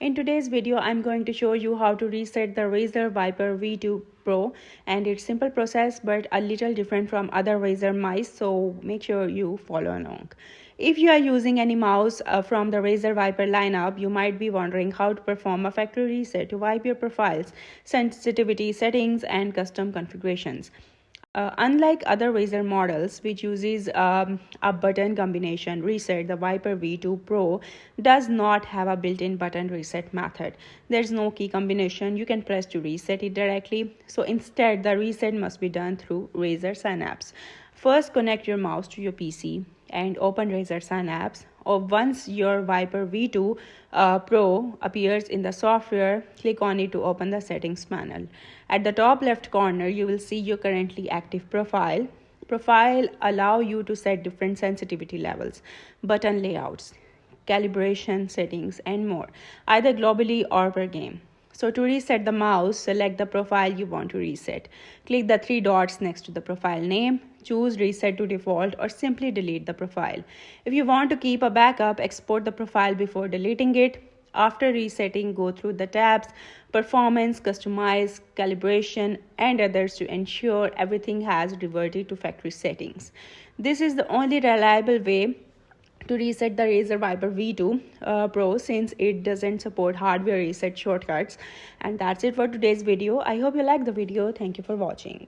In today's video, I'm going to show you how to reset the Razer Viper V2 Pro, and it's simple process but a little different from other Razer mice, so make sure you follow along. If you are using any mouse from the Razer Viper lineup, you might be wondering how to perform a factory reset to wipe your profiles, sensitivity settings, and custom configurations. Unlike other Razer models, which uses a button combination reset, the Viper V2 Pro does not have a built-in button reset method. There's no key combination you can press to reset it directly. So instead, the reset must be done through Razer Synapse. First, connect your mouse to your PC and open Razer Synapse. Or once your Viper V2 Pro appears in the software, click on it to open the settings panel. At the top left corner, you will see your currently active profile. Profile allow you to set different sensitivity levels, button layouts, calibration settings, and more, either globally or per game. So to reset the mouse, select the profile you want to reset. Click the three dots next to the profile name, choose reset to default, or simply delete the profile. If you want to keep a backup, export the profile before deleting it. After resetting, go through the tabs, performance, customize, calibration, and others to ensure everything has reverted to factory settings. This is the only reliable way to reset the Razer Viper V2 Pro, since it doesn't support hardware reset shortcuts. And that's it for today's video. I hope you liked the video. Thank you for watching.